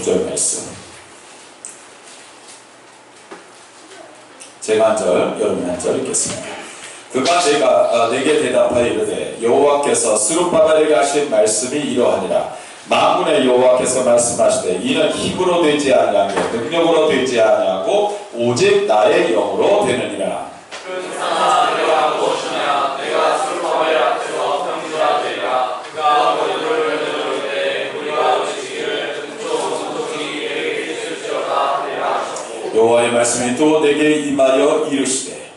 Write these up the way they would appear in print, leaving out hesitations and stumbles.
구절 말씀. 제가 한 절, 여러분 한 절 읽겠습니다. 그가 내게 대답하여 이르되 여호와께서 스룹바벨에게 하신 말씀이 이러하니라. 만군의 여호와께서 말씀하시되 이는 힘으로 되지 아니하며 능력으로 되지 아니하고 오직 나의 영으로 되느니라. 여호와의 말씀이 또 내게 임하여 이르시되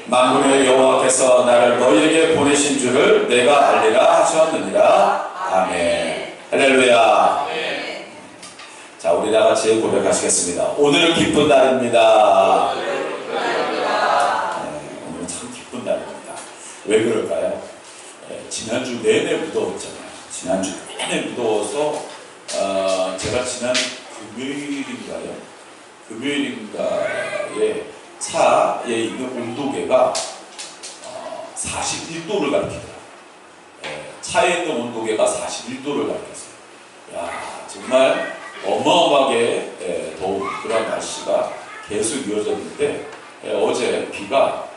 만군의 여호와께서 나를 너희에게 보내신 줄을 내가 알리라 하셨느니라. 아멘. 할렐루야. 아멘. 자, 우리 다 같이 고백하시겠습니다. 오늘은 기쁜 날입니다. 오늘은 참 기쁜 날입니다. 왜 그럴까요? 지난주 내내 무더웠잖아요. 지난주 내내 무더워서 제가 지난 금요일인가에 차에 있는 온도계가 41도를 가리키더라고요. 차에 있는 온도계가 41도를 가리켰어요. 야, 정말 어마어마하게 더운 그런 날씨가 계속 이어졌는데 어제 비가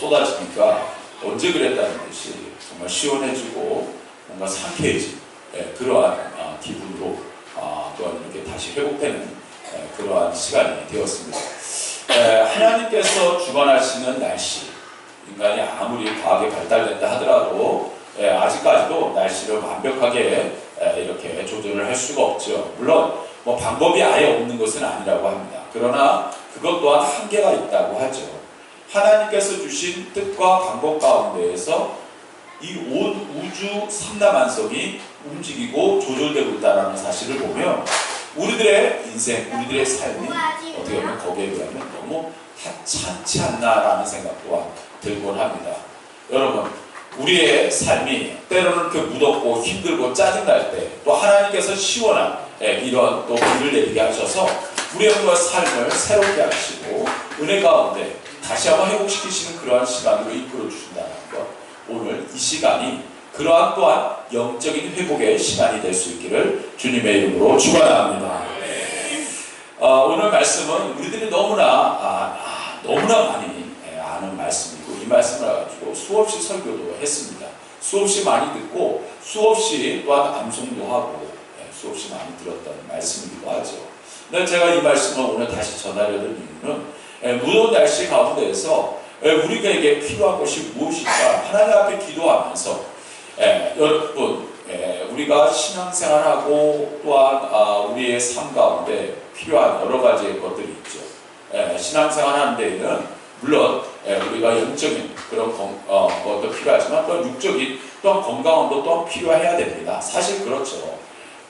쏟아지니까 언제 그랬다는 듯이 정말 시원해지고 뭔가 상쾌해진 그러한 기분으로 또한 이렇게 다시 회복되는 그러한 시간이 되었습니다. 하나님께서 주관하시는 날씨, 인간이 아무리 과학이 발달된다 하더라도 아직까지도 날씨를 완벽하게 이렇게 조절을 할 수가 없죠. 물론 뭐 방법이 아예 없는 것은 아니라고 합니다. 그러나 그것 또한 한계가 있다고 하죠. 하나님께서 주신 뜻과 방법 가운데에서 이 온 우주 삼라만성이 움직이고 조절되고 있다는 사실을 보면 우리들의 인생, 우리들의 삶이 어떻게 보면 거기에 비하면 너무 하찮지 않나라는 생각도 들곤 합니다. 여러분, 우리의 삶이 때로는 이렇게 무덥고 힘들고 짜증날 때 또 하나님께서 시원한 이런 또 비를 내리게 하셔서 우리의 삶을 새롭게 하시고 은혜 가운데 다시 한번 회복시키시는 그러한 시간으로 이끌어 주신다는 것, 오늘 이 시간이 그러한 또한 영적인 회복의 시간이 될 수 있기를 주님의 이름으로 축원합니다. 오늘 말씀은 우리들이 너무나 많이 아는 말씀이고 이 말씀을 가지고 수없이 설교도 했습니다. 수없이 많이 듣고 수없이 또한 암송도 하고 수없이 많이 들었던 말씀이기도 하죠. 근데 제가 이 말씀을 오늘 다시 전하려는 이유는 무더운 날씨 가운데에서 우리에게 필요한 것이 무엇일까 하나님 앞에 기도하면서 여러분 우리가 신앙생활하고 또한 우리의 삶 가운데 필요한 여러 가지의 것들이 있죠. 신앙생활 하는 데에는 물론 우리가 영적인 그런 것도 필요하지만 또한 육적인 또한 건강함도 또한 필요해야 됩니다. 사실 그렇죠.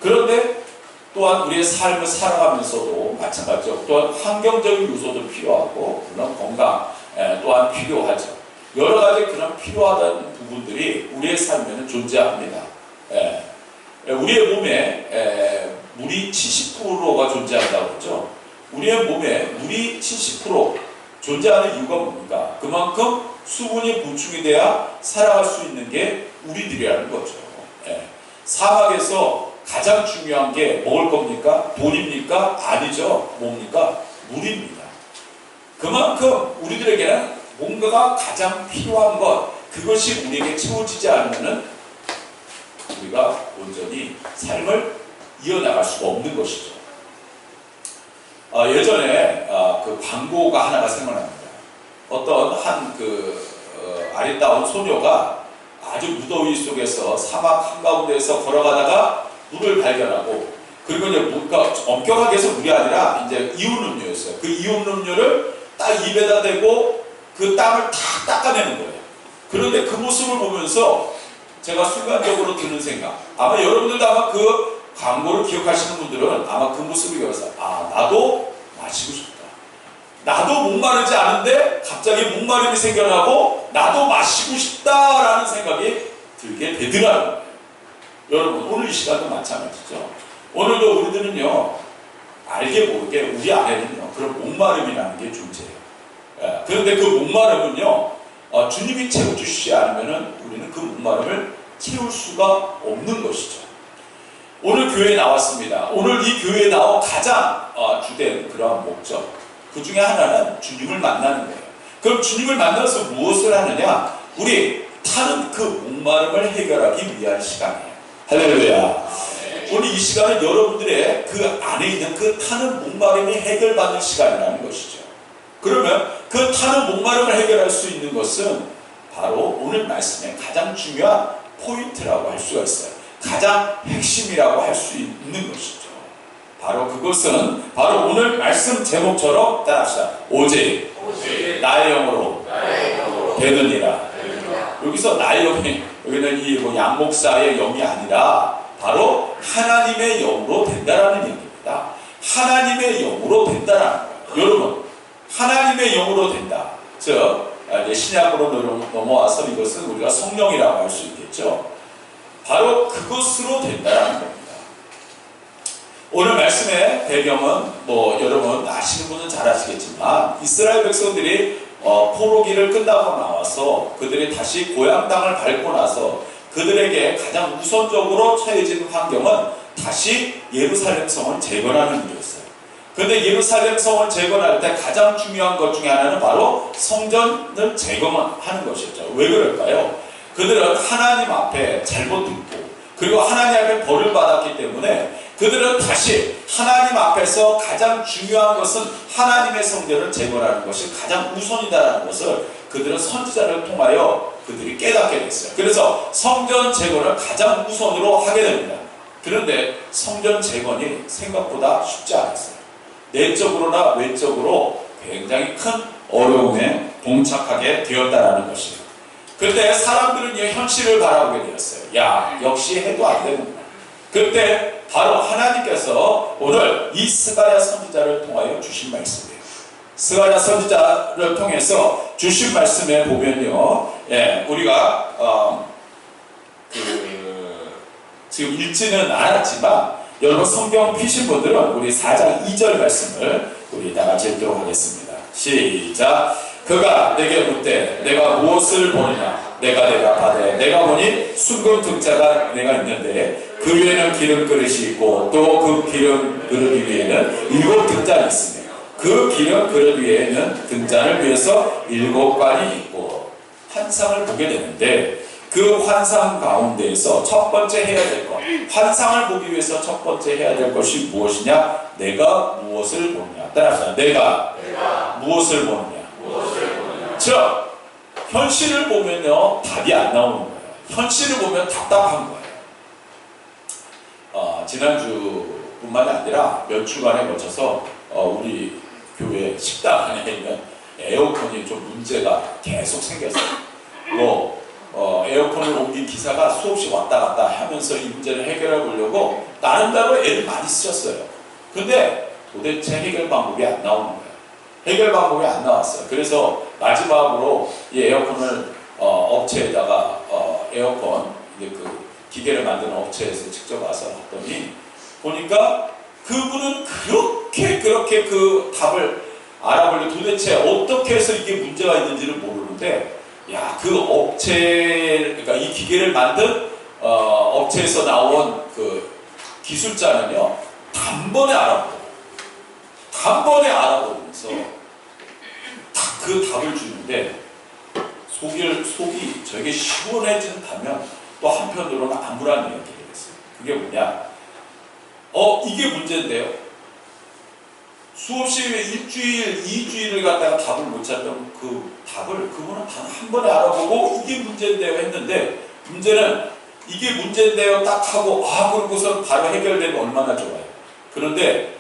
그런데 또한 우리의 삶을 살아가면서도 마찬가지죠. 또한 환경적인 요소도 필요하고 물론 건강 또한 필요하죠. 여러 가지 그런 필요하다는 부분들이 우리의 삶에는 존재합니다. 우리의 몸에 물이 70%가 존재한다고 그러죠. 우리의 몸에 물이 70% 존재하는 이유가 뭡니까? 그만큼 수분이 보충이 돼야 살아갈 수 있는 게 우리들이라는 거죠. 사막에서 가장 중요한 게 먹을 겁니까? 돈입니까? 아니죠. 뭡니까? 물입니다. 그만큼 우리들에게는 뭔가가 가장 필요한 것, 그것이 우리에게 채워지지 않으면 우리가 온전히 삶을 이어나갈 수가 없는 것이죠. 예전에 그 광고가 하나가 생각납니다. 어떤 아리따운 소녀가 아주 무더위 속에서 사막 한가운데에서 걸어가다가 물을 발견하고, 그리고 이제 물가 엄격하게 해서 물이 아니라 이제 이온 음료였어요. 그 이온 음료를 딱 입에다 대고 그 땀을 다 닦아내는 거예요. 그런데 그 모습을 보면서 제가 순간적으로 드는 생각, 아마 여러분들도 아마 그 광고를 기억하시는 분들은 아마 그 모습을 기억해서 나도 마시고 싶다. 나도 목마르지 않은데 갑자기 목마름이 생겨나고 나도 마시고 싶다라는 생각이 들게 되더라는 거예요. 여러분, 오늘 이 시간도 마찬가지죠. 오늘도 우리들은요, 알게 모르게 우리 안에는요, 그런 목마름이라는 게 존재해요. 그런데 그 목마름은요, 주님이 채워주시지 않으면 우리는 그 목마름을 채울 수가 없는 것이죠. 오늘 교회에 나왔습니다. 오늘 이 교회에 나온 가장 주된 그러한 목적, 그 중에 하나는 주님을 만나는 거예요. 그럼 주님을 만나서 무엇을 하느냐? 우리 타는 그 목마름을 해결하기 위한 시간이에요. 할렐루야. 오늘 이 시간은 여러분들의 그 안에 있는 그 타는 목마름이 해결받는 시간이라는 것이죠. 그러면 그 타는 목마름을 해결할 수 있는 것은 바로 오늘 말씀의 가장 중요한 포인트라고 할 수가 있어요. 가장 핵심이라고 할 수 있는 것이죠. 바로 그것은 바로 오늘 말씀 제목처럼 따라합시다. 오직 나의 영으로 되느니라. 여기서 나의 영이, 여기는 이 양 목사의 영이 아니라 바로 하나님의 영으로 된다라는 얘기입니다. 하나님의 영으로 된다라는 거예요. 여러분, 하나님의 영으로 된다. 즉 신약으로 넘어와서 이것은 우리가 성령이라고 할 수 있겠죠. 바로 그것으로 된다라는 겁니다. 오늘 말씀의 배경은 여러분 아시는 분은 잘 아시겠지만 이스라엘 백성들이 포로기를 끝나고 나와서 그들이 다시 고향 땅을 밟고 나서 그들에게 가장 우선적으로 처해진 환경은 다시 예루살렘 성을 재건하는 일이었어요. 그런데 예루살렘 성을 재건할 때 가장 중요한 것 중에 하나는 바로 성전을 재건하는 것이었죠. 왜 그럴까요? 그들은 하나님 앞에 잘못 듣고 그리고 하나님 앞에 벌을 받았기 때문에 그들은 다시 하나님 앞에서 가장 중요한 것은 하나님의 성전을 재건하는 것이 가장 우선이다라는 것을 그들은 선지자를 통하여 그들이 깨닫게 됐어요. 그래서 성전 재건을 가장 우선으로 하게 됩니다. 그런데 성전 재건이 생각보다 쉽지 않았어요. 내적으로나 외적으로 굉장히 큰 어려움에 봉착하게 되었다라는 것이에요. 그때 사람들은 이 현실을 바라보게 되었어요. 야, 역시 해도 안 되는구나. 그때 바로 하나님께서 오늘 이 스가랴 선지자를 통하여 주신 말씀이에요. 스가랴 선지자를 통해서 주신 말씀에 보면요, 우리가 지금 읽지는 않았지만 여러분 성경 피신 분들은 우리 4장 2절 말씀을 우리 다 같이 읽도록 하겠습니다. 시작. 그가 내게 묻되 내가 무엇을 보느냐? 내가 대답하되 내가 보니 숭금 등자가 내가 있는데 그 위에는 기름 그릇이 있고 또 그 기름 그릇 위에는 7 등잔이 있으며 그 기름 그릇 위에는 등잔을 위해서 7관이 있고 환상을 보게 되는데 그 환상 가운데에서 첫 번째 해야 될 것, 환상을 보기 위해서 첫 번째 해야 될 것이 무엇이냐? 내가 무엇을 보느냐? 따라합시다. 내가 무엇을 보느냐? 즉 현실을 보면요 답이 안 나오는 거예요. 현실을 보면 답답한 거예요. 지난주뿐만이 아니라 몇 주간에 거쳐서 우리 교회 식당 안에 있는 에어컨이 좀 문제가 계속 생겼어요. 에어컨을 옮긴 기사가 수없이 왔다 갔다 하면서 이 문제를 해결해 보려고 나름대로 애를 많이 쓰셨어요. 근데 도대체 해결 방법이 안 나오는 거예요. 해결 방법이 안 나왔어요. 그래서 마지막으로 이 에어컨을 업체에다가 에어컨 그 기계를 만드는 업체에서 직접 와서 봤더니 보니까 그분은 그렇게 그 답을 알아보려 도대체 어떻게 해서 이게 문제가 있는지를 모르는데 그 업체, 그러니까 이 기계를 만든 업체에서 나온 그 기술자는요 단번에 알아보면서 딱 그 답을 주는데 속이 저게 시원해진다면 또 한편으로는 암울한 이야기가 있어요. 그게 뭐냐? 이게 문제인데요. 수없이 일주일, 2주일을 갖다가 답을 못 찾던 그 답을 그분은 단 한 번에 알아보고 이게 문제인데요 했는데 문제는 이게 문제인데요 딱 하고 그러고서 바로 해결되면 얼마나 좋아요. 그런데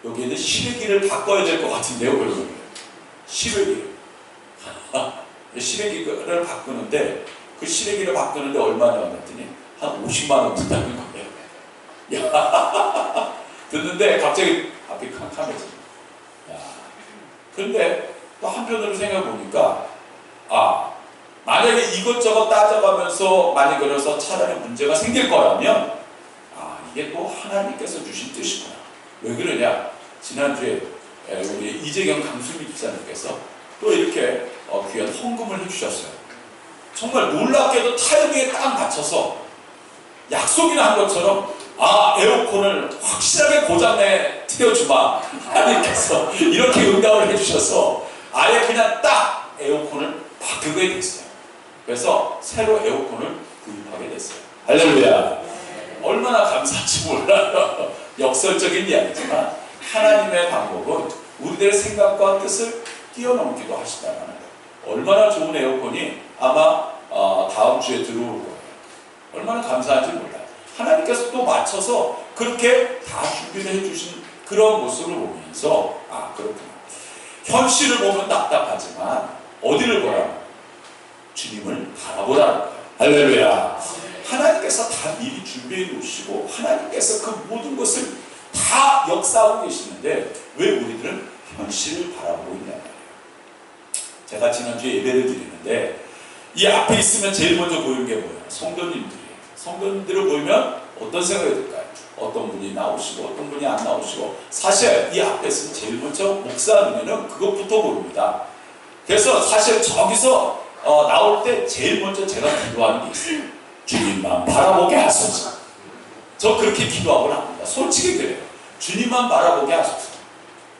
여기에는 시래기를 바꿔야 될 것 같은데요. 그러면 시래기를 바꾸는데 그 시래기를 바꾸는데 얼마냐 했더니 한 50만 원 든다는 거예요. 듣는데 갑자기 앞이 캄캄해져. 그런데 또 한편으로 생각해 보니까 만약에 이것저것 따져가면서 만약 그래서 차라리 문제가 생길 거라면 이게 또 하나님께서 주신 뜻이구나. 왜 그러냐? 지난주에 우리 이재경 강수미 집사님께서 또 이렇게 귀한 헌금을 해주셨어요. 정말 놀랍게도 타이밍에 딱 맞춰서 약속이나 한 것처럼 에어컨을 확실하게 고장내 틀어주마 하나님께서 이렇게 응답을 해주셔서 아예 그냥 딱 에어컨을 바꾸게 됐어요. 그래서 새로 에어컨을 구입하게 됐어요. 할렐루야. 얼마나 감사한지 몰라요. 역설적인 이야기지만 하나님의 방법은 우리들의 생각과 뜻을 뛰어넘기도 하시다는 거예요. 얼마나 좋은 에어컨이 아마 다음 주에 들어올 거예요. 얼마나 감사한지 몰라요. 하나님께서 또 맞춰서 그렇게 다 준비를 해주신 그런 모습을 보면서 그렇구나. 현실을 보면 답답하지만 어디를 보라? 주님을 바라보라는 거예요. 할렐루야. 하나님께서 다 미리 준비해 놓으시고 하나님께서 그 모든 것을 다 역사하고 계시는데 왜 우리들은 현실을 바라보고 있냐 말이에요. 제가 지난주에 예배를 드리는데 이 앞에 있으면 제일 먼저 보이는 게 뭐예요? 성도님들이에요. 성도님들을 보이면 어떤 생각이 들까요? 어떤 분이 나오시고 어떤 분이 안 나오시고 사실 이 앞에 있으면 제일 먼저 목사 눈에는 그것부터 보입니다. 그래서 사실 저기서 나올 때 제일 먼저 제가 기도하는 게 있어요. 주님만 바라보게 하소서. 저 그렇게 기도하고는 합니다. 솔직히 그래요. 주님만 바라보게 하소서.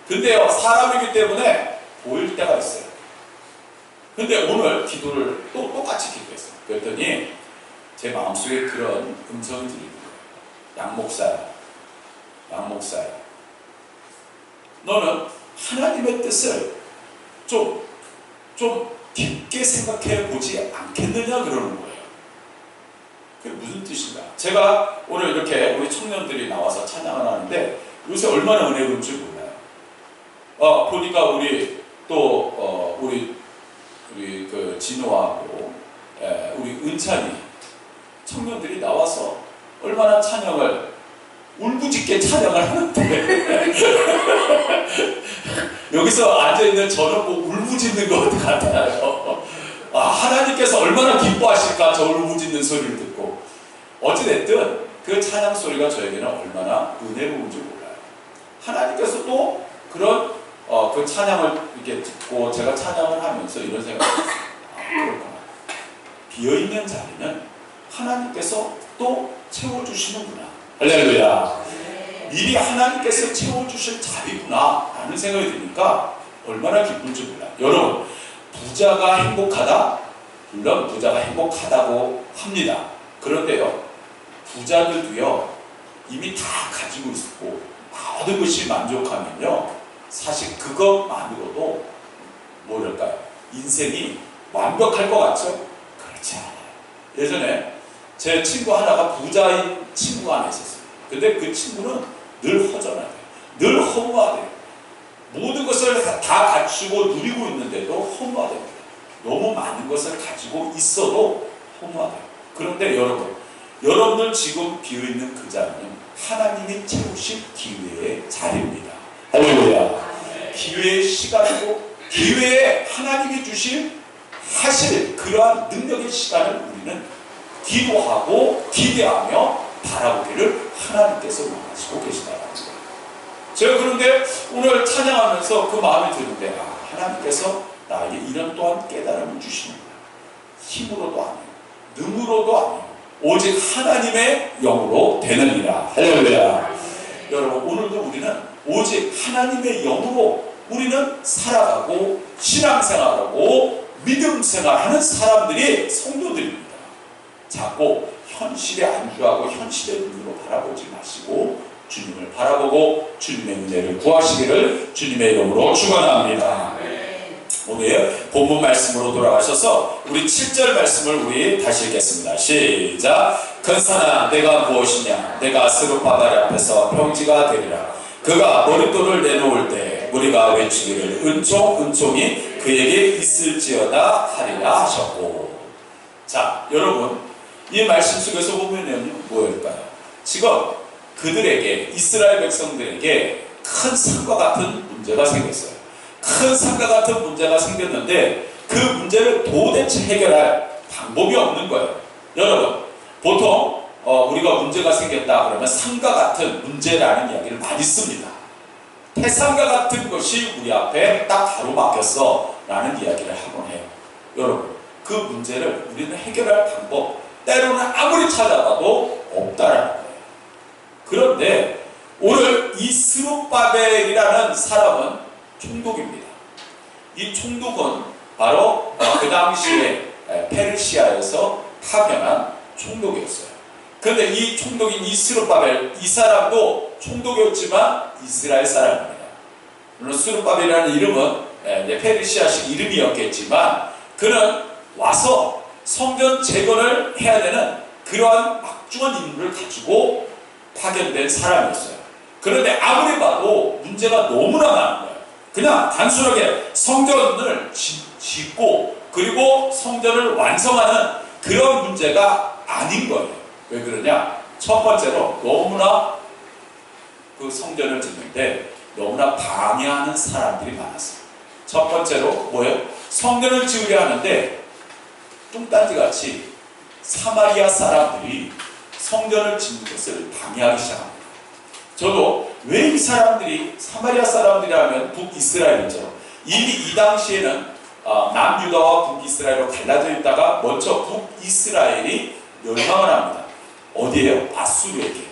근데요, 사람이기 때문에 보일 때가 있어요. 근데 오늘 기도를 또 똑같이 기도했어요. 그랬더니 제 마음속에 그런 음성이 들리는 거예요. 양 목사야. 너는 하나님의 뜻을 좀 깊게 생각해 보지 않겠느냐 그러는 거예요. 그게 무슨 뜻인가? 제가 오늘 이렇게 우리 청년들이 나와서 찬양을 하는데 요새 얼마나 은혜로운지 몰라요. 보니까 우리 또 우리 그 진호하고 우리 은찬이 청년들이 나와서 얼마나 찬양을 울부짖게 찬양을 하는데 여기서 앉아있는 저는 꼭 울부짖는 것 같아요. 하나님께서 얼마나 기뻐하실까 저 울부짖는 소리를 듣고. 어찌됐든 그 찬양 소리가 저에게는 얼마나 은혜로운지 몰라요. 하나님께서 또 그런 그 찬양을 이렇게 듣고 제가 찬양을 하면서 이런 생각을 했어요. 그렇구나. 비어있는 자리는 하나님께서 또 채워주시는구나. 할렐루야. 미리 하나님께서 채워주실 자리구나 라는 생각이 드니까 얼마나 기쁜지 몰라요. 여러분, 부자가 행복하다? 물론 부자가 행복하다고 합니다. 그런데요, 부자들도요 이미 다 가지고 있고 모든 것이 만족하면요 사실 그것만으로도 뭐랄까요, 인생이 완벽할 것 같죠? 그렇지 않아요. 예전에 제 친구 하나가 부자인 친구가 하나 있었어요. 근데 그 친구는 늘 허전하대요. 늘 허무하대요. 모든 것을 다 갖추고 누리고 있는데도 허무하답니다. 너무 많은 것을 가지고 있어도 허무하대요. 그런데 여러분들 지금 비어있는 그 자리는 하나님이 채우실 기회의 자리입니다. 할렐루야. 기회의 시간이고 기회에 하나님이 하실 그러한 능력의 시간을 우리는 기도하고 기대하며 바라보기를 하나님께서 원하시고 계시다는 거예요. 제가 그런데 오늘 찬양하면서 그 마음이 드는데 하나님께서 나에게 이런 또한 깨달음을 주시는구나. 힘으로도 아니고 능으로도 아니고 오직 하나님의 영으로 되느니라. 할렐루야. 여러분, 오늘도 우리는 오직 하나님의 영으로 우리는 살아가고 신앙생활하고 믿음생활하는 사람들이 성도들입니다. 자꾸 현실에 안주하고 현실의 눈으로 바라보지 마시고 주님을 바라보고 주님의 은혜를 구하시기를 주님의 이름으로 축원합니다. 오늘 본문 말씀으로 돌아가셔서 우리 7절 말씀을 우리 다시 읽겠습니다. 시작. 큰 산아 내가 무엇이냐? 내가 스룹바벨 앞에서 평지가 되리라. 그가 머릿돌을 내놓을 때 우리가 외치기를 은총이 그에게 있을지어다 하리라 하셨고. 자, 여러분, 이 말씀 속에서 보면 뭐일까요? 지금 그들에게, 이스라엘 백성들에게 큰 산과 같은 문제가 생겼어요. 큰 산과 같은 문제가 생겼는데 그 문제를 도대체 해결할 방법이 없는 거예요. 여러분, 보통 우리가 문제가 생겼다 그러면 산과 같은 문제라는 이야기를 많이 씁니다. 태산과 같은 것이 우리 앞에 딱 가로막혔어. 라는 이야기를 하곤 해요. 여러분, 그 문제를 우리는 해결할 방법 때로는 아무리 찾아봐도 없다라는 거예요. 그런데 오늘 이 스룹바벨이라는 사람은 총독입니다. 이 총독은 바로 그 당시에 페르시아에서 파견한 총독이었어요. 그런데 이 총독인 이 스룹바벨, 이 사람도 총독이었지만 이스라엘 사람입니다. 물론 스룹바벨이라는 이름은 페르시아식 이름이었겠지만 그는 와서 성전 재건을 해야 되는 그러한 막중한 임무를 가지고 파견된 사람이었어요. 그런데 아무리 봐도 문제가 너무나 많은 거예요. 그냥 단순하게 성전을 짓고 그리고 성전을 완성하는 그런 문제가 아닌 거예요. 왜 그러냐? 첫 번째로 너무나 그 성전을 짓는데 너무나 방해하는 사람들이 많았어요. 첫 번째로 뭐예요? 성전을 지으려 하는데 뚱딴지같이 사마리아 사람들이 성전을 짓는 것을 방해하기 시작합니다. 저도 왜 이 사람들이 사마리아 사람들이라면 북이스라엘이죠. 이미 이 당시에는 남유다와 북이스라엘로 갈라져 있다가 먼저 북이스라엘이 멸망을 합니다. 어디에요? 아수르에게.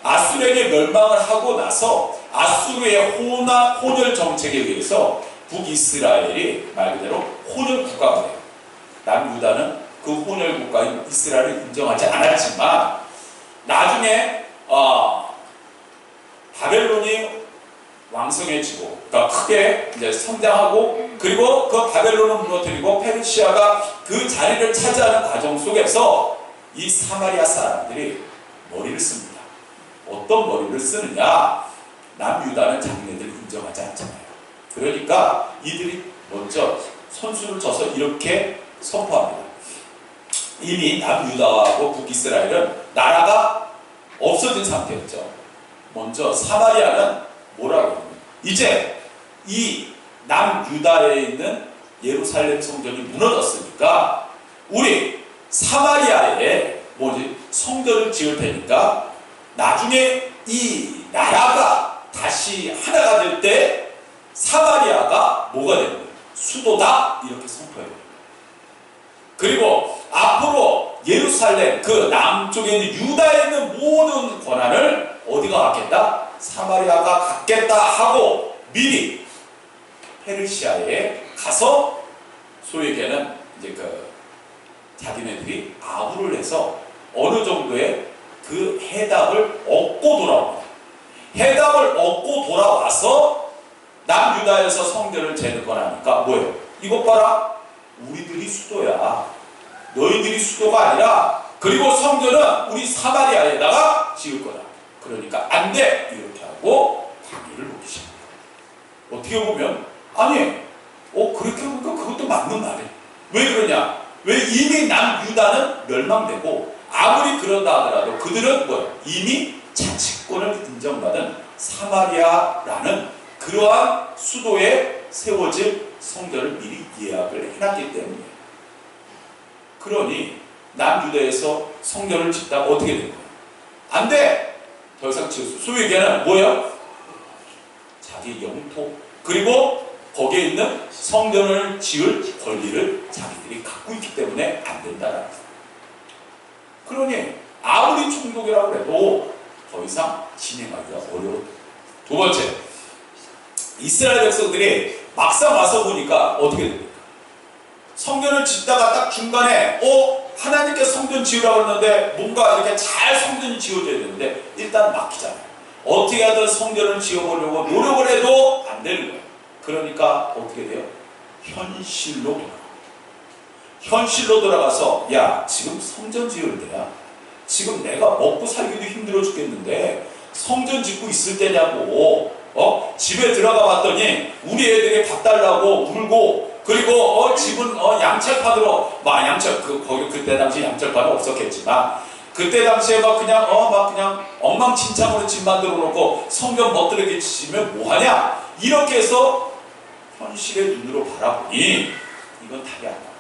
아수르에게 멸망을 하고 나서 아수르의 혼혈 정책에 의해서 북이스라엘이 말 그대로 혼혈 국가가 돼요. 남유다는 그 혼혈 국가인 이스라엘을 인정하지 않았지만 나중에 바벨론이 왕성해지고 그러니까 크게 이제 성장하고 그리고 그 바벨론을 무너뜨리고 페르시아가 그 자리를 차지하는 과정 속에서 이 사마리아 사람들이 머리를 씁니다. 어떤 머리를 쓰느냐? 남유다는 자기네들 인정하지 않잖아요. 그러니까 이들이 먼저 선수를 쳐서 이렇게 선포합니다. 이미 남유다하고 북이스라엘은 나라가 없어진 상태였죠. 먼저 사마리아는 뭐라고 합니까? 이제 이 남유다에 있는 예루살렘 성전이 무너졌으니까 우리 사마리아에 성전을 지을 테니까 나중에 이 나라가 다시 하나가 될 때 사마리아가 뭐가 되는 거예요? 수도다 이렇게 선포해요. 그리고 앞으로 예루살렘 그 남쪽에 있는 유다에 있는 모든 권한을 어디가 갖겠다? 사마리아가 갖겠다 하고 미리 페르시아에 가서 소위 얘기하는 이제 자기네들이 아부를 해서 어느 정도의 그 해답을 얻고 돌아옵니다. 해답을 얻고 돌아와서 남유다에서 성전을 재건을 하니까 뭐예요? 이것 봐라. 우리들이 수도야. 너희들이 수도가 아니라 그리고 성전은 우리 사마리아에다가 지을 거다. 그러니까 안 돼. 이렇게 하고 방해를 놓기 시작합니다. 어떻게 보면 아니 그렇게 보니까 그것도 맞는 말이에요. 왜 그러냐? 왜 이미 남유다는 멸망되고 아무리 그런다 하더라도 그들은 뭐예요? 이미 자치권을 인정받은 사마리아라는 그러한 수도에 세워질 성전을 미리 예약을 해놨기 때문이에요. 그러니 남유다에서 성전을 짓다가 어떻게 된 거예요? 안 돼! 더 이상 지었어. 소위 얘기하는 뭐예요? 자기 영토 그리고 거기에 있는 성전을 지을 권리를 자기들이 갖고 있기 때문에 안 된다라는 거예요. 그러니 아무리 총독이라고 해도 더 이상 진행하기가 어려워. 두 번째, 이스라엘 백성들이 막상 와서 보니까 어떻게 됩니까? 성전을 짓다가 딱 중간에 하나님께 성전 지으라고 했는데 뭔가 이렇게 잘 성전이 지어져야 되는데 일단 막히잖아요. 어떻게 하든 성전을 지어보려고 노력을 해도 안 되는 거예요. 그러니까 어떻게 돼요? 현실로 돌아가서 야 지금 성전 지을 때야. 지금 내가 먹고 살기도 힘들어 죽겠는데 성전 짓고 있을 때냐고. 집에 들어가 봤더니 우리 애들이 밥 달라고 울고 그리고 집은 양철판으로 거기 그때 당시 양철판은 없었겠지만 그때 당시에 그냥 엉망진창으로 집 만들어 놓고 성전 멋들게 지면 뭐하냐 이렇게 해서 현실의 눈으로 바라보니 이건 답이 안 나와요.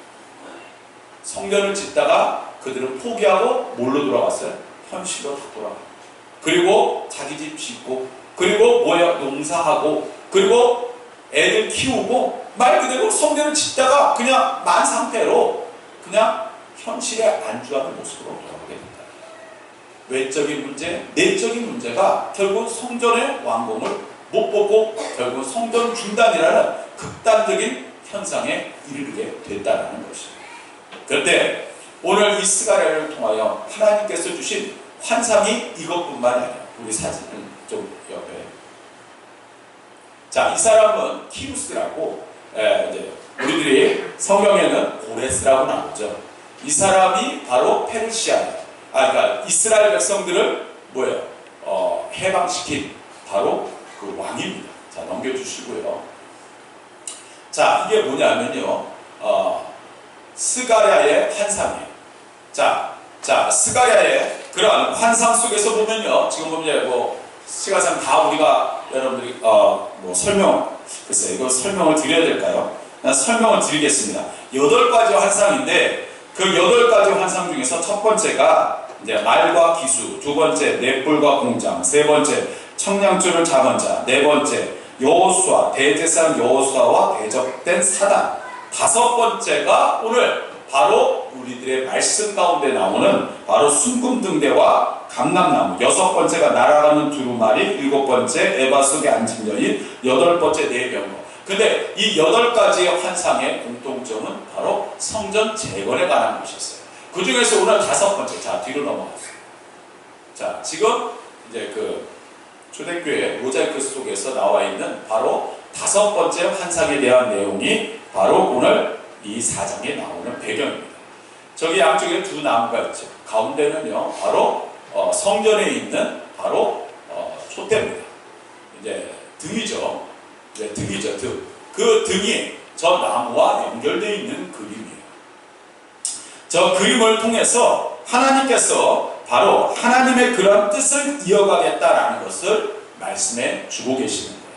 성전을 짓다가 그들은 포기하고 뭘로 돌아갔어요? 현실로 다 돌아가요. 그리고 자기 집 짓고 그리고 농사하고 그리고 애들 키우고 말 그대로 성전을 짓다가 그냥 만 상태로 그냥 현실에 안주하는 모습으로 돌아가게 된다. 외적인 문제, 내적인 문제가 결국 성전의 완공을 못 보고 결국 성전 중단이라는 극단적인 현상에 이르게 됐다는 것입니다. 그런데 오늘 이 스가랴를 통하여 하나님께서 주신 환상이 이것뿐만이 아니라 우리 사진을 좀 옆에. 자, 이 사람은 키루스라고 이제 우리들이 성경에는 고레스라고 나오죠. 이 사람이 바로 페르시아, 그러니까 이스라엘 백성들을 뭐예요? 해방시킨 바로 그 왕입니다. 자, 넘겨주시고요. 자, 이게 뭐냐면요, 스가랴의 환상이에요. 자, 스가랴의 그런 환상 속에서 보면요, 지금 보면 뭐 시간상 다 우리가 여러분들이 글쎄 이거 설명을 드려야 될까요? 설명을 드리겠습니다. 8가지 환상인데 그 8가지 환상 중에서 첫 번째가 이제 말과 기수, 두 번째 넷불과 공장, 세 번째 청량줄을 잡은 자, 네 번째 여호수아, 대제사장 여호수아와 대적된 사단, 다섯 번째가 오늘 바로 우리들의 말씀 가운데 나오는 바로 순금등대와 감람나무, 여섯 번째가 날아가는 두루마리, 일곱 번째 에바 속에 앉은 여인, 여덟 번째 내병거. 근데 이 8가지의 환상의 공통점은 바로 성전 재건에 관한 것이었어요. 그 중에서 오늘 다섯 번째, 자 뒤로 넘어갔어요. 자, 지금 이제 그 초대교회 모자이크 속에서 나와 있는 바로 다섯 번째 환상에 대한 내용이 바로 오늘 이 4장에 나오는 배경입니다. 저기 양쪽에 두 나무가 있죠. 가운데는요, 바로 성전에 있는 바로 촛대입니다. 이제 등이죠. 네, 등이죠, 등. 그 등이 저 나무와 연결되어 있는 그림이에요. 저 그림을 통해서 하나님께서 바로 하나님의 그런 뜻을 이어가겠다라는 것을 말씀해 주고 계시는 거예요.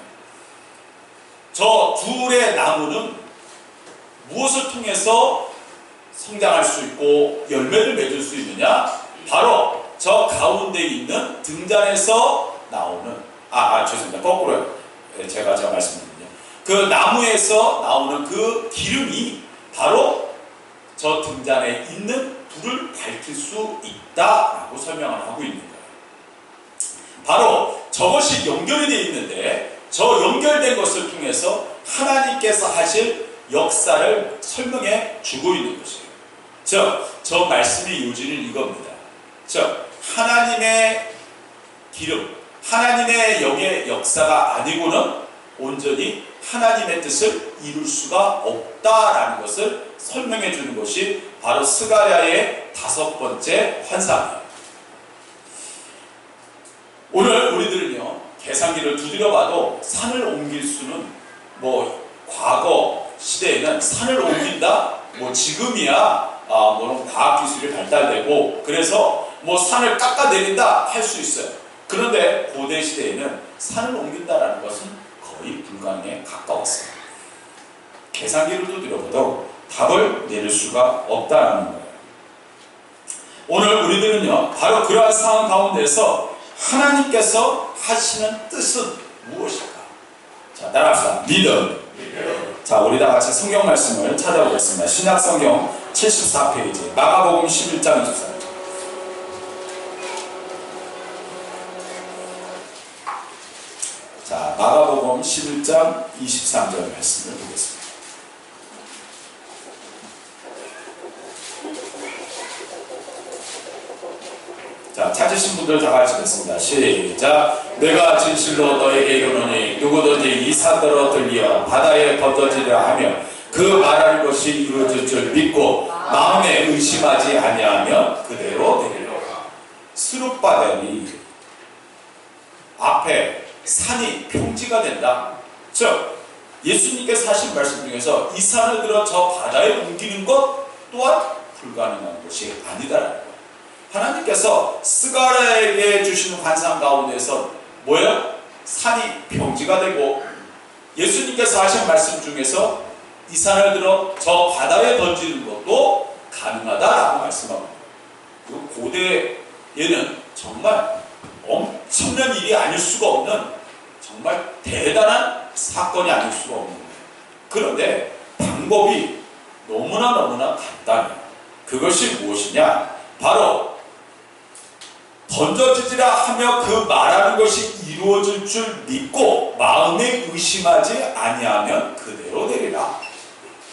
저 둘의 나무는 무엇을 통해서 성장할 수 있고 열매를 맺을 수 있느냐? 바로 저 가운데 있는 등잔에서 나오는 죄송합니다. 거꾸로요. 제가 말씀드렸군요. 그 나무에서 나오는 그 기름이 바로 저 등잔에 있는 불을 밝힐 수 있다라고 설명을 하고 있는 거예요. 바로 저것이 연결이 되어 있는데 저 연결된 것을 통해서 하나님께서 하실 역사를 설명해 주고 있는 것이에요. 저 말씀의 요지는 이겁니다. 하나님의 기름, 하나님의 영의 역사가 아니고는 온전히 하나님의 뜻을 이룰 수가 없다라는 것을 설명해 주는 것이 바로 스가랴의 다섯 번째 환상이에요. 오늘 우리들은요, 계산기를 두드려 봐도 산을 옮길 수는 과거 시대에는 산을 옮긴다? 지금이야 뭐는 과학기술이 발달되고 그래서 산을 깎아내린다 할 수 있어요. 그런데 고대 시대에는 산을 옮긴다라는 것은 거의 불가능에 가까웠어요. 계산기를 두드려봐도 답을 내릴 수가 없다는 거예요. 오늘 우리들은요, 바로 그러한 상황 가운데서 하나님께서 하시는 뜻은 무엇일까? 자, 따라합시다. 믿음. 자, 우리 다 같이 성경 말씀을 찾아보겠습니다. 신약성경 74페이지, 마가복음 11장 24절. 자, 마가복음 11장 23절 말씀을 보겠습니다. 자, 찾으신 분들 다 같이 읽겠습니다. 시작. 내가 진실로 너에게 이르노니 누구든지 이 산더러 들리어 바다에 던져지려 하며 그 말하는 것이 이루어질 줄 믿고 마음에 의심하지 아니하면 그대로 되리라. 스룹바벨이 앞에 산이 평지가 된다. 즉 예수님께서 하신 말씀 중에서 이 산을 들어 저 바다에 옮기는 것 또한 불가능한 것이 아니다라는 거예요. 하나님께서 스가랴에게 주시는 환상 가운데서 산이 평지가 되고 예수님께서 하신 말씀 중에서 이 산을 들어 저 바다에 던지는 것도 가능하다라고 말씀합니다. 그리고 고대에는 정말 엄청난 일이 아닐 수가 없는 정말 대단한 사건이 아닐 수가 없는 거예요. 그런데 방법이 너무나 간단해요. 그것이 무엇이냐? 바로 던져지지라 하며 그 말하는 것이 이루어질 줄 믿고 마음에 의심하지 아니하면 그대로 되리라.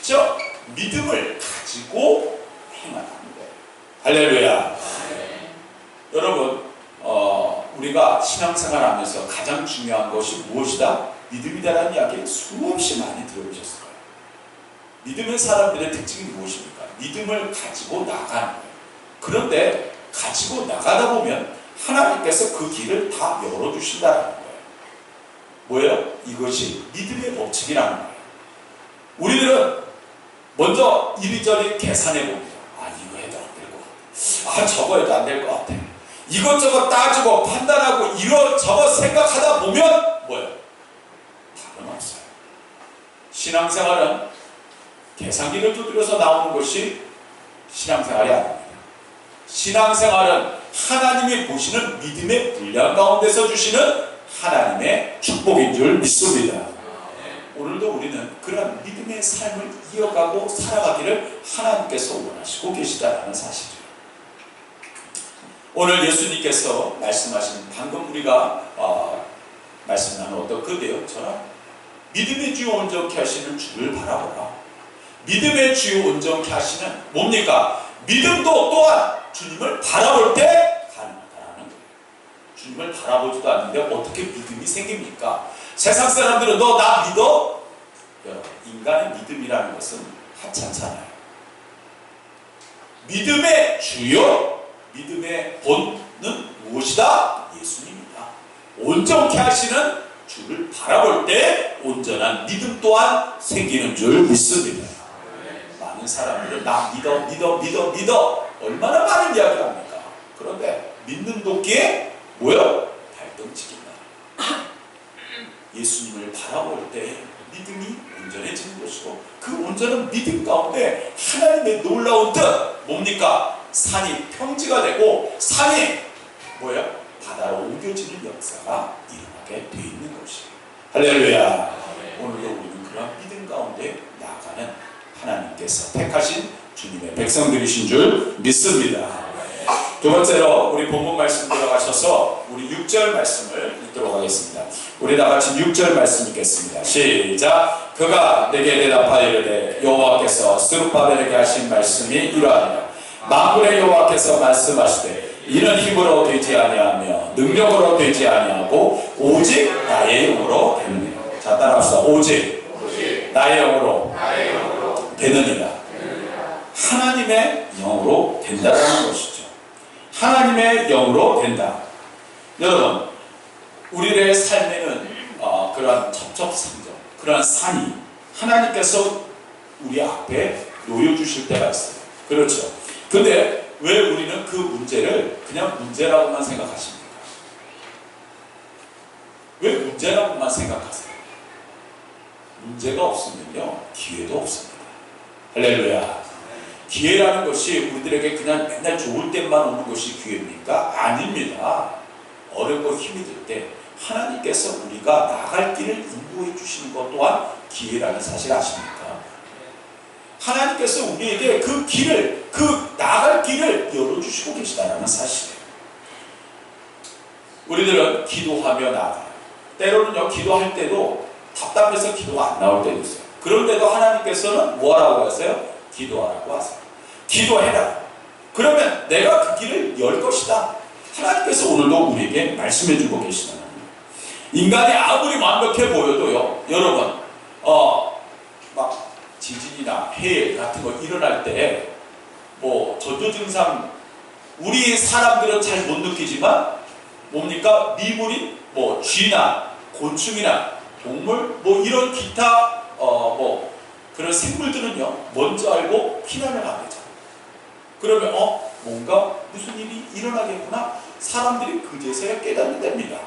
즉 믿음을 가지고 행하는 거예요. 할렐루야. 여러분 우리가 신앙생활하면서 가장 중요한 것이 무엇이다? 믿음이다라는 이야기를 수없이 많이 들어보셨을 거예요. 믿음의 사람들의 특징이 무엇입니까? 믿음을 가지고 나가는 거예요. 그런데 가지고 나가다 보면 하나님께서 그 길을 다 열어주신다는 거예요. 뭐예요? 이것이 믿음의 법칙이라는 거예요. 우리들은 먼저 이리저리 계산해 봅니다. 이거 해도 안 될 것 같아. 저거 해도 안 될 것 같아. 이것저것 따지고 판단하고 이것저것 생각하다 보면 뭐예요? 답은 없어요. 신앙생활은 계산기를 두드려서 나오는 것이 신앙생활이 아닙니다. 신앙생활은 하나님이 보시는 믿음의 분량 가운데서 주시는 하나님의 축복인 줄 믿습니다. 오늘도 우리는 그런 믿음의 삶을 이어가고 살아가기를 하나님께서 원하시고 계시다는 사실이에요. 오늘 예수님께서 말씀하신 방금 우리가 말씀 나누었던 그대로처럼 믿음의 주요 온전케 하시는 주를 바라보라. 믿음의 주요 온전케 하시는 뭡니까? 믿음도 또한 주님을 바라볼 때 가능하다는 거예요. 주님을 바라보지도 않는데 어떻게 믿음이 생깁니까? 세상 사람들은 너 나 믿어? 여러분, 인간의 믿음이라는 것은 하찮잖아요. 믿음의 주요, 믿음의 본은 무엇이다? 예수님입니다. 온전케 하시는 주를 바라볼 때 온전한 믿음 또한 생기는 줄 믿습니다. 많은 사람들은 나 믿어 얼마나 많은 이야기를 합니까? 그런데 믿는 도끼에 뭐요? 발등치기만. 예수님을 바라볼 때 믿음이 온전해지는 것이고 그 온전한 믿음 가운데 하나님의 놀라운 뜻 뭡니까? 산이 평지가 되고 산이 뭐예요? 바다로 옮겨지는 역사가 일어나게 돼 있는 것이에요. 할렐루야. 오늘도 우리는 그런 믿음 가운데 나아가는 하나님께서 택하신 주님의 백성들이신 줄 믿습니다. 두 번째로 우리 본문 말씀 들어가셔서 우리 6절 말씀을 읽도록 하겠습니다. 우리 다 같이 6절 말씀 읽겠습니다. 시작. 그가 내게 대답하여 이르되 여호와께서 스룹바벨에게 하신 말씀이 이러하니라. 만군의 여호와께서 말씀하시되 이는 힘으로 되지 아니하며 능력으로 되지 아니하고 오직 나의 영으로 되느니라. 자, 따라합시다. 오직 나의 영으로 되느니라. 하나님의 영으로 된다는 것이죠. 하나님의 영으로 된다. 여러분, 우리의 삶에는 그러한 첩첩산정, 그러한 산이 하나님께서 우리 앞에 놓여주실 때가 있어요. 그렇죠. 근데 왜 우리는 그 문제를 그냥 문제라고만 생각하십니까? 왜 문제라고만 생각하세요? 문제가 없으면요, 기회도 없습니다. 할렐루야. 기회라는 것이 우리들에게 그냥 맨날 좋을 때만 오는 것이 기회입니까? 아닙니다. 어렵고 힘이 들 때 하나님께서 우리가 나갈 길을 인도해 주시는 것 또한 기회라는 사실 아십니까? 하나님께서 우리에게 그 길을, 그 나갈 길을 열어주시고 계시다는 사실이에요. 우리들은 기도하며 나아가요. 때로는요, 기도할 때도 답답해서 기도가 안 나올 때도 있어요. 그럴 때도 하나님께서는 뭐라고 하세요? 기도하라고 하세요. 기도해라. 그러면 내가 그 길을 열 것이다. 하나님께서 오늘도 우리에게 말씀해 주고 계시다는 거예요. 인간이 아무리 완벽해 보여도요, 여러분, 막 지진이나 해일 같은 거 일어날 때, 전조증상, 우리 사람들은 잘 못 느끼지만, 뭡니까? 미물인, 쥐나, 곤충이나, 동물, 이런 기타, 그런 생물들은요, 먼저 알고 피난을 하겠죠. 그러면, 뭔가 무슨 일이 일어나겠구나? 사람들이 그제서야 깨닫게 됩니다.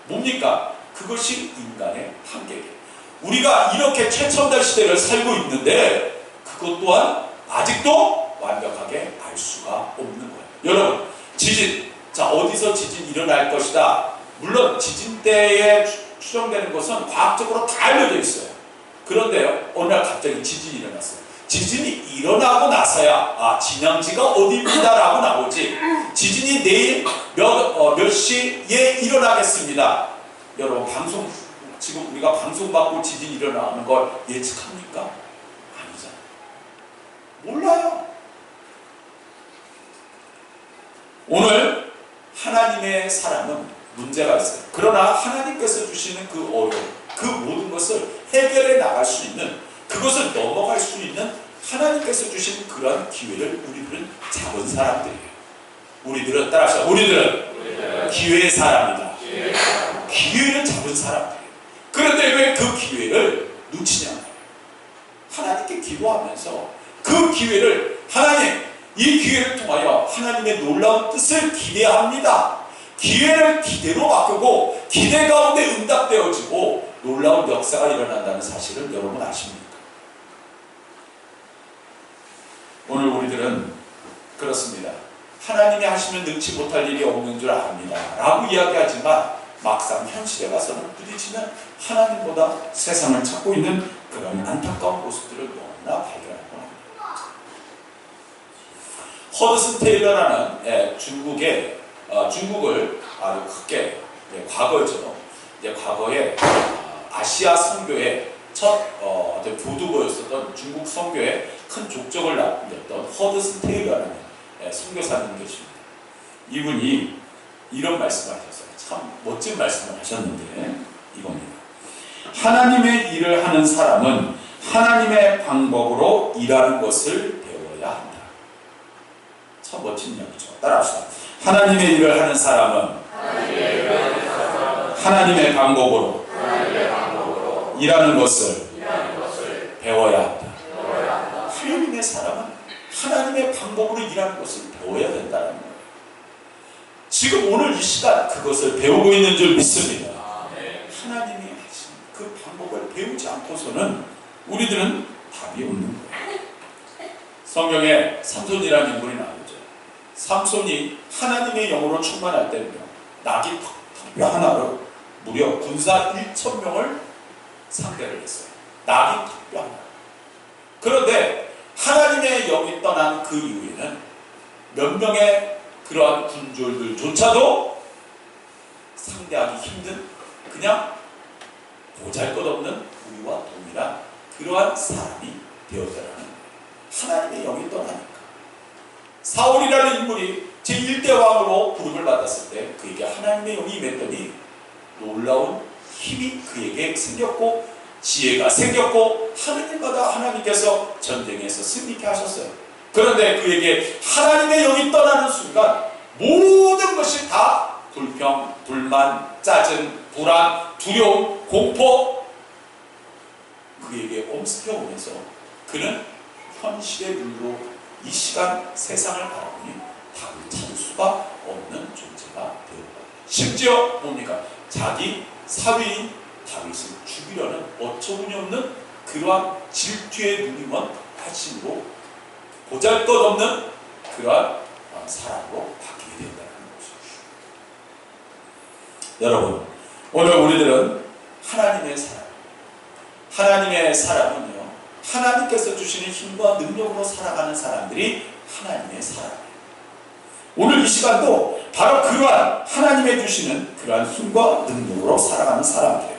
뭡니까? 그것이 인간의 한계예요. 우리가 이렇게 최첨단 시대를 살고 있는데 그것 또한 아직도 완벽하게 알 수가 없는 거예요. 여러분, 지진, 자, 어디서 지진 일어날 것이다. 물론 지진대에 추정되는 것은 과학적으로 다 알려져 있어요. 그런데요, 어느 날 갑자기 지진이 일어났어요. 지진이 일어나고 나서야 진앙지가 어디입니다라고 나오지, 지진이 내일 몇 시에 일어나겠습니다. 여러분, 지금 우리가 방송 받고 지진이 일어나는 걸 예측합니까? 아니잖아요. 몰라요. 오늘 하나님의 사람은 문제가 있어요. 그러나 하나님께서 주시는 그 어려움, 그 모든 것을 해결해 나갈 수 있는, 그것을 넘어갈 수 있는 하나님께서 주신 그런 기회를 우리들은 잡은 사람들이에요. 우리들은, 따라하시죠. 우리들은 기회의 사람이다. 기회를 잡은 사람들이에요. 그런데 왜 그 기회를 놓치냐? 하나님께 기도하면서 그 기회를, 하나님, 이 기회를 통하여 하나님의 놀라운 뜻을 기대합니다. 기회를 기대로 바꾸고 기대 가운데 응답되어지고 놀라운 역사가 일어난다는 사실을 여러분 아십니까? 오늘 우리들은 그렇습니다. 하나님이 하시면 능치 못할 일이 없는 줄 압니다 라고 이야기하지만 막상 현실에 가서는 부딪히면 하나님보다 세상을 찾고 있는 그런 안타까운 모습들을 너무나 발견하고 합니다. 허드슨 테일러라는 중국을 아주 크게, 과거죠. 과거에 아시아 선교의 첫 교두보였었던 중국 선교의 큰 족적을 남겼던 허드슨 테일러라는 선교사님 계십니다. 이분이 이런 말씀을 하셨어요. 참 멋진 말씀을 하셨는데 이겁니다. 하나님의 일을 하는 사람은 하나님의 방법으로 일하는 것을 배워야 한다. 참 멋진 이야기죠. 따라합시다. 하나님의 일을 하는 사람은 하나님의 방법으로 일하는 것을 배워야 한다. 하나님의 사람은 하나님의 방법으로 일하는 것을 배워야 된다는 거예요. 지금 오늘 이 시간 그것을 배우고 있는 줄 믿습니다. 하나님이 하신 그 방법을 배우지 않고서는 우리들은 답이 없는 거예요. 성경에 삼손이라는 인물이 나오죠. 삼손이 하나님의 영으로 충만할 때는요, 낙이 턱뼈 하나로 무려 군사 1,000명을 상대를 했어요. 낙이 턱뼈 하나. 그런데 하나님의 영이 떠난 그 이후에는 몇 명의 그러한 군졸들조차도 상대하기 힘든, 그냥 보잘것없는 우리와 동일한 그러한 사람이 되었다라는 거예요. 하나님의 영이 떠나니까. 사울이라는 인물이 제1대 왕으로 부름을 받았을 때 그에게 하나님의 영이 임했더니 놀라운 힘이 그에게 생겼고 지혜가 생겼고 하느님마다 하나님께서 전쟁에서 승리케 하셨어요. 그런데 그에게 하나님의 영이 떠나는 순간 모든 것이 다 불평, 불만, 짜증, 불안, 두려움, 공포 그에게 엄습해오면서 그는 현실의 눈으로 이 시간 세상을 바라보니 답을 찾을 수가 없는 존재가 되었다. 심지어 뭡니까? 자기 사위인 다윗을 죽이려는 어처구니없는 그러한 질투의 눈이 먼 하심으로 보잘것없는 그러한 사람으로 바뀌게 된다는 것이죠. 여러분, 오늘 우리들은 하나님의 사람, 하나님의 사람은요, 하나님께서 주시는 힘과 능력으로 살아가는 사람들이 하나님의 사람이에요. 오늘 이 시간도 바로 그러한 하나님의 주시는 그러한 힘과 능력으로 살아가는 사람들이에요.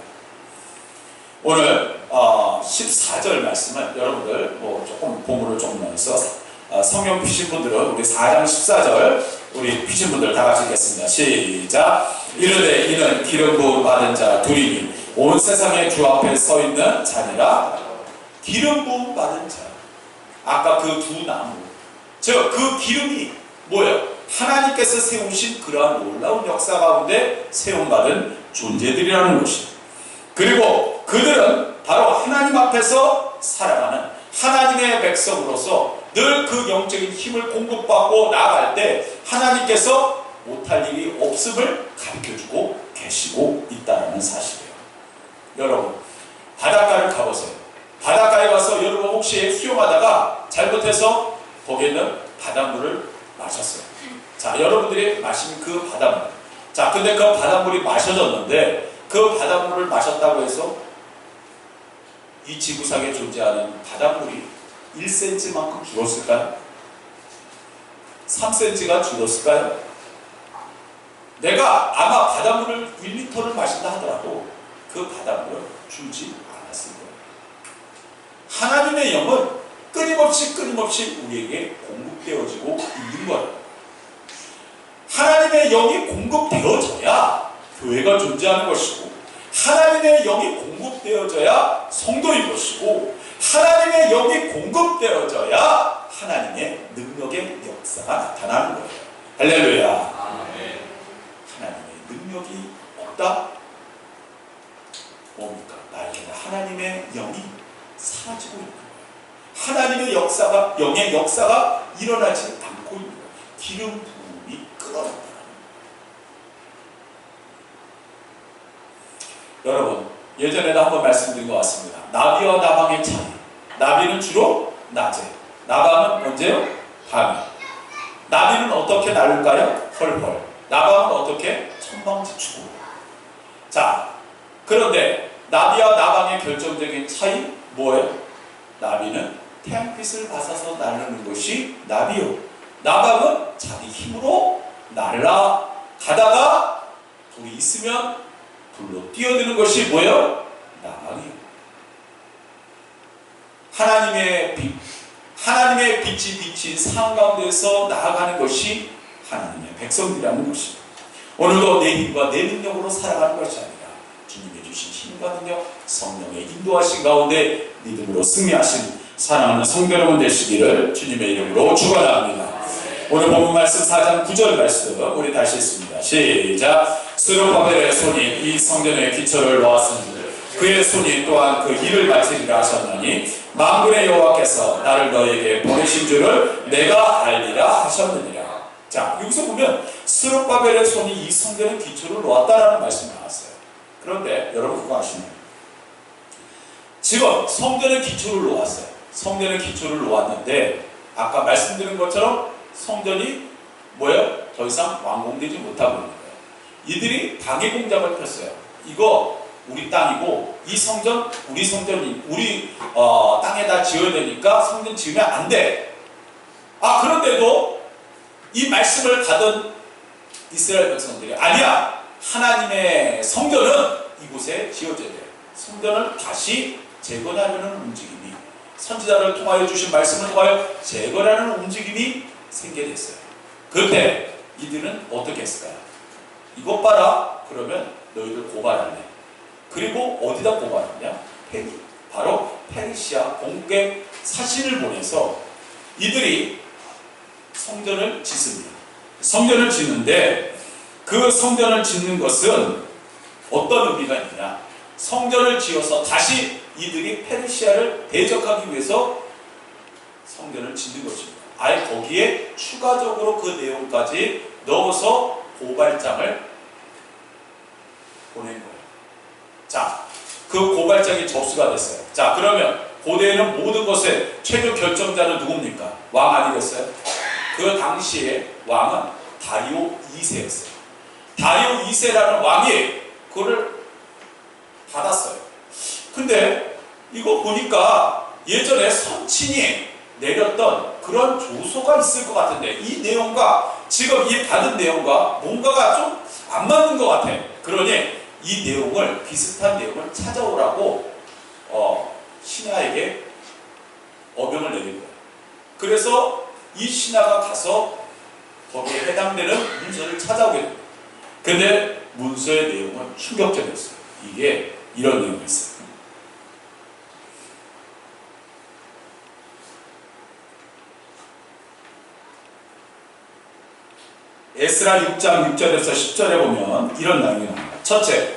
오늘 14절 말씀은 여러분들 조금 본문을 좀 넣어서 성경 피신 분들은 우리 4장 14절 우리 피신 분들 다 같이 읽겠습니다. 시작. 이르되 이는 기름 부음 받은 자 둘이니 온 세상의 주 앞에 서 있는 자니라. 기름 부음 받은 자. 아까 그 두 나무, 즉 그 기름이 뭐예요? 하나님께서 세우신 그러한 놀라운 역사 가운데 세움받은 존재들이라는 것이에요. 그리고 그들은 바로 하나님 앞에서 살아가는 하나님의 백성으로서 늘 그 영적인 힘을 공급받고 나아갈 때 하나님께서 못할 일이 없음을 가르쳐주고 계시고 있다는 사실이에요. 여러분, 바닷가를 가보세요. 바닷가에 가서 여러분 혹시 수영하다가 잘못해서 거기에 있는 바닷물을 마셨어요. 자, 여러분들이 마신 그 바닷물. 자, 근데 그 바닷물이 마셔졌는데 그 바닷물을 마셨다고 해서 이 지구상에 존재하는 바닷물이 1cm만큼 줄었을까요? 3cm가 줄었을까요? 내가 아마 바닷물을 1리터를 마신다 하더라도 그 바닷물은 줄지 않았을 거예요. 하나님의 영은 끊임없이 우리에게 공급되어지고 있는 거예요. 하나님의 영이 공급되어져야 교회가 존재하는 것이고, 하나님의 영이 공급되어져야 성도인 것이고, 하나님의 영이 공급되어져야 하나님의 능력의 역사가 나타나는 거예요. 할렐루야. 아멘. 하나님의 능력이 없다? 뭡니까? 나에게는 하나님의 영이 사라지고 있는 거예요. 하나님의 역사가, 영의 역사가 일어나지 않고 있는 거예요. 기름 부음이 끊어졌다. 여러분, 예전에도 한번 말씀드린 것 같습니다. 나비와 나방의 차이. 나비는 주로 낮에, 나방은 언제요? 밤에. 나비는 어떻게 날을까요? 헐헐. 나방은 어떻게? 천방지축으로. 자, 그런데 나비와 나방의 결정적인 차이 뭐예요? 나비는 태양빛을 받아서 날르는 것이 나비요. 나방은 자기 힘으로 날아가다가 불이 있으면 불로 뛰어드는 것이 뭐예요? 나방이요. 하나님의 빛이 비친 상 가운데서 나아가는 것이 하나님의 백성들이라는 것입니다. 오늘도 내 힘과 내 능력으로 살아가는 것이 아니라 주님이 주신 힘과 능력, 성령의 인도하신 가운데 믿음으로 승리하신 사랑하는 성도 여러분 되시기를 주님의 이름으로 축원합니다. 오늘 본문 말씀 4장 9절 말씀 우리 다시 읽습니다. 시작. 스룹바벨의 손이 이 성전의 기초를 놓았으니 그의 손이 또한 그 일을 마치리라 하셨나니 만군의 여호와께서 나를 너에게 보내신 줄을 내가 알리라 하셨느니라. 자, 여기서 보면 스룹바벨의 손이 이 성전의 기초를 놓았다라는 말씀이 나왔어요. 그런데 여러분 그거 아시나요? 지금 성전의 기초를 놓았어요. 성전의 기초를 놓았는데 아까 말씀드린 것처럼 성전이 뭐예요? 더 이상 완공되지 못하고 있는 거예요. 이들이 방해 공작을 폈어요. 이거 우리 땅이고 이 성전 우리 성전이 우리 땅에다 지어야 되니까 성전 지으면 안 돼. 아, 그런데도 이 말씀을 받은 이스라엘 백성들이 아니야, 하나님의 성전은 이곳에 지어져야 돼. 성전을 다시 재건하려는 움직임이, 선지자를 통하여 주신 말씀을 통하여 재건하는 움직임이 생기게 됐어요. 그런데 이들은 어떻게 했을까요? 이것 봐라, 그러면 너희들 고발할래. 그리고 어디다 고발하냐? 바로 페르시아 공국에 사신을 보내서 이들이 성전을 짓습니다. 성전을 짓는데 그 성전을 짓는 것은 어떤 의미가 있느냐? 성전을 지어서 다시 이들이 페르시아를 대적하기 위해서 성전을 짓는 것입니다. 아예 거기에 추가적으로 그 내용까지 넣어서 고발장을 보낸 거예요. 자, 그 고발장이 접수가 됐어요. 자, 그러면 고대에는 모든 것의 최종 결정자는 누굽니까? 왕 아니겠어요? 그 당시에 왕은 다리오 2세였어요. 다리오 2세라는 왕이 그거를 받았어요. 근데 이거 보니까 예전에 선친이 내렸던 그런 조서가 있을 것 같은데 이 내용과 지금 이 받은 내용과 뭔가가 좀 안 맞는 것 같아. 그러니 이 내용을, 비슷한 내용을 찾아오라고 신하에게 어명을 내린 거예요. 그래서 이 신하가 가서 거기에 해당되는 문서를 찾아오게 됩니다. 근데 문서의 내용은 충격적이었어요. 이게 이런 내용이 있어요. 에스라 6장 6절에서 10절에 보면 이런 내용이 나옵니다. 첫째,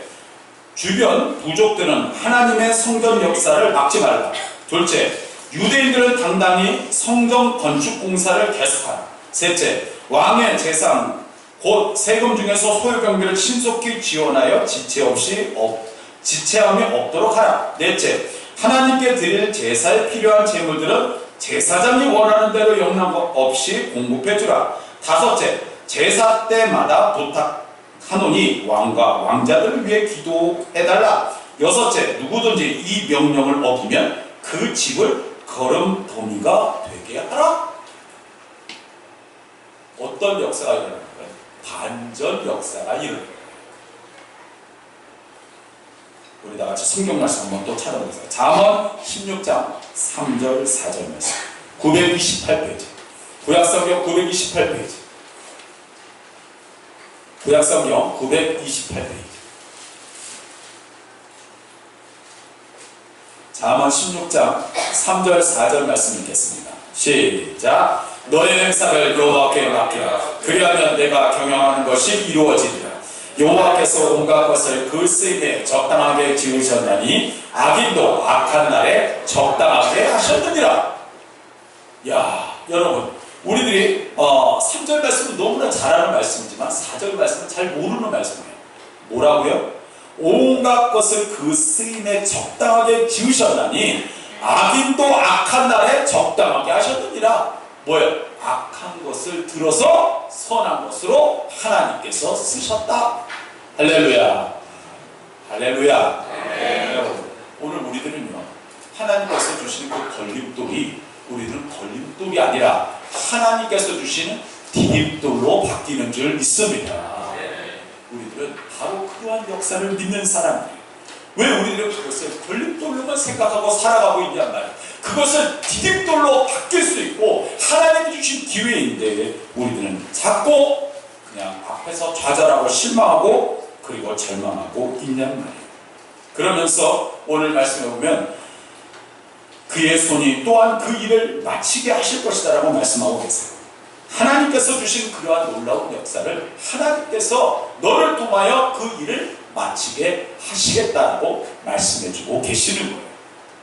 주변 부족들은 하나님의 성전 역사를 막지 말라. 둘째, 유대인들은 당당히 성전 건축 공사를 계속하라. 셋째, 왕의 재상 곧 세금 중에서 소유경비를 신속히 지원하여 지체함이 없도록 하라. 넷째, 하나님께 드릴 제사에 필요한 재물들은 제사장이 원하는 대로 영락 없이 공급해 주라. 다섯째, 제사 때마다 부탁하노니 왕과 왕자들을 위해 기도해달라. 여섯째, 누구든지 이 명령을 어기면 그 집을 거름더미가 되게 하라. 어떤 역사가 일어나는 거예요? 반전 역사가 일어나는 거예요. 우리 다 같이 성경 말씀 한번 또 찾아보세요. 잠언 16장 3절 4절 말씀 928페이지 구약성경 928페이지 구약성경 928페이지 잠언 16장 3절 4절 말씀 읽겠습니다. 시작. 너의 행사를 여호와께 맡기라. 그리하면 내가 경영하는 것이 이루어지리라. 여호와께서 온갖 것을 그 쓰임에 적당하게 지으셨나니 악인도 악한 날에 적당하게 하셨느니라. 야, 여러분, 우리들이 3절 말씀은 너무나 잘 아는 말씀이지만 4절 말씀은 잘 모르는 말씀이에요. 뭐라고요? 온갖 것을 그 쓰임에 적당하게 지으셨나니 악인도 악한 날에 적당하게 하셨느니라. 뭐예요? 악한 것을 들어서 선한 것으로 하나님께서 쓰셨다. 할렐루야. 할렐루야. 네. 여러분, 오늘 우리들은요, 하나님께서 주시는 그 걸림돌이 우리들은 걸림돌이 아니라 하나님께서 주시는 디딤돌로 바뀌는 줄 믿습니다. 우리들은 바로 그러한 역사를 믿는 사람이에요. 왜 우리들은 그것을 걸림돌로만 생각하고 살아가고 있냔 말이에요. 그것을 디딤돌로 바뀔 수 있고 하나님이 주신 기회인데 우리들은 자꾸 그냥 앞에서 좌절하고 실망하고 그리고 절망하고 있냔 말이에요. 그러면서 오늘 말씀해 보면 그의 손이 또한 그 일을 마치게 하실 것이다 라고 말씀하고 계세요. 하나님께서 주신 그러한 놀라운 역사를 하나님께서 너를 통하여 그 일을 마치게 하시겠다라고 말씀해주고 계시는 거예요.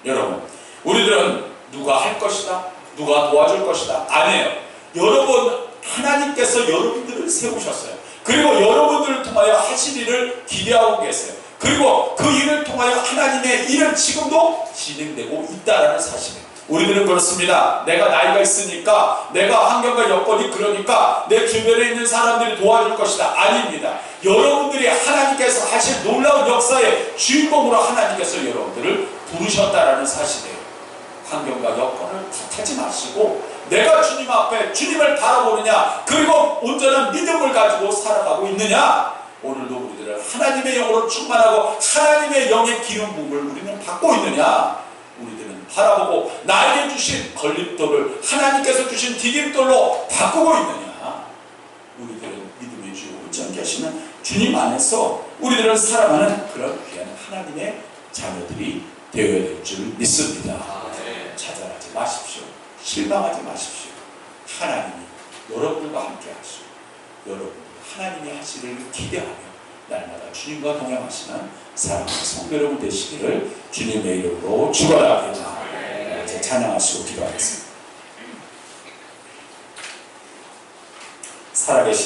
여러분, 우리들은 누가 할 것이다, 누가 도와줄 것이다 아니에요. 여러분, 하나님께서 여러분들을 세우셨어요. 그리고 여러분들을 통하여 하실 일을 기대하고 계세요. 그리고 그 일을 통하여 하나님의 일은 지금도 진행되고 있다는 사실이에요. 우리들은 그렇습니다. 내가 나이가 있으니까, 내가 환경과 여건이 그러니까 내 주변에 있는 사람들이 도와줄 것이다. 아닙니다. 여러분들이 하나님께서 하실 놀라운 역사의 주인공으로 하나님께서 여러분들을 부르셨다라는 사실이에요. 환경과 여건을 탓하지 마시고 내가 주님 앞에 주님을 바라보느냐, 그리고 온전한 믿음을 가지고 살아가고 있느냐, 오늘도 우리들은 하나님의 영으로 충만하고 하나님의 영의 기름 부음을 우리는 받고 있느냐, 우리들은 바라보고 나에게 주신 걸림돌을 하나님께서 주신 디딤돌로 바꾸고 있느냐, 우리들은 믿음의 주 온전케 하시는 주님 안에서 우리들은 살아가는 그런 귀한 하나님의 자녀들이 되어야 될 줄 믿습니다. 좌절하지 마십시오. 실망하지 마십시오. 하나님이 여러분들과 함께 하시고 여러분들 하나님이 하시기를 기대하며 날마다 주님과 동행하시는 사랑하는 성도 여러분 되시기를 주님의 이름으로 축원합니다. 이제 찬양하시고 기도하겠습니다. 살아계신